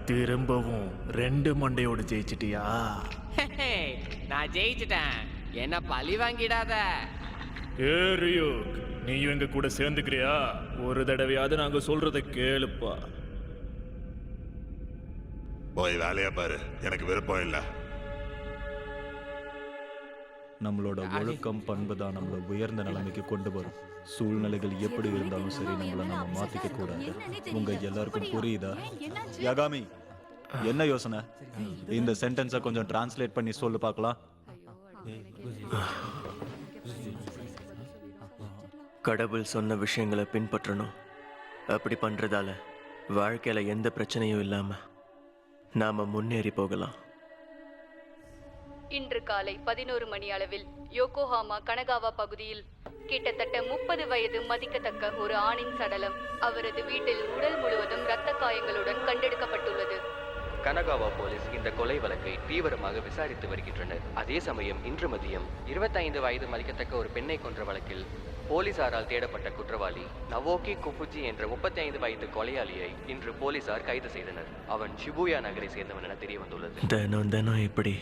திரும்பவும் 2 மண்டையோடு ஜெயிச்சிட்டியா? நான் ஜெயிச்சிட்டேன், என்ன பழி வாங்கிடாத. ஏ ரியோக், நீயும் எங்க கூட சேர்ந்துக்கிறியா? ஒரு தடவையாவது நாங்க சொல்றத கேளுப்பா. போய் வேலையா பாரு, எனக்கு விருப்பம் இல்லை. நம்மளோட ஒழுக்கம் பண்பு தான் நம்மளை உயர்ந்த நிலைமைக்கு கொண்டு வரும். சூழ்நிலைகள் எப்படி இருந்தாலும் சரி, நம்மளை நம்ம மாத்திக்க கூடாது. உங்க எல்லாருக்கும் புரியுதா? யாகாமி, என்ன யோசனை? இந்த சென்டென்ஸை கொஞ்சம் டிரான்ஸ்லேட் பண்ணி சொல்லு பார்க்கலாம். கடவுள் சொன்ன விஷயங்களை பின்பற்றணும். அப்படி பண்றதால வாழ்க்கையில எந்த பிரச்சனையும் இல்லாம நாம முன்னேறி போகலாம். இன்று காலை 11 மணி அளவில் யோகோஹாமா கனகாவா பகுதியில் கிட்டத்தட்ட 30 வயது மதிக்கத்தக்க ஒரு ஆணின் சடலம் அவரது வீட்டில் உடல் முழுவதும் இரத்த காயங்களுடன் கண்டெடுக்கப்பட்டுள்ளது. கனகாவா போலீஸ் இந்த கொலை வழக்கை தீவிரமாக விசாரித்து வருகின்றனர். அதே சமயம் இன்று மதியம் 25 வயது மதிக்கத்தக்க ஒரு பெண்ணை கொன்ற வழக்கில் போலீசாரால் தேடப்பட்ட குற்றவாளி நவோகி குஃபுஜி என்ற 35 வயது கொலையாளியை இன்று போலீசார் கைது செய்தனர். அவன் ஷிபுயா நகரை சேர்ந்தவன் என தெரிய வந்துள்ளது. தினம் இப்படி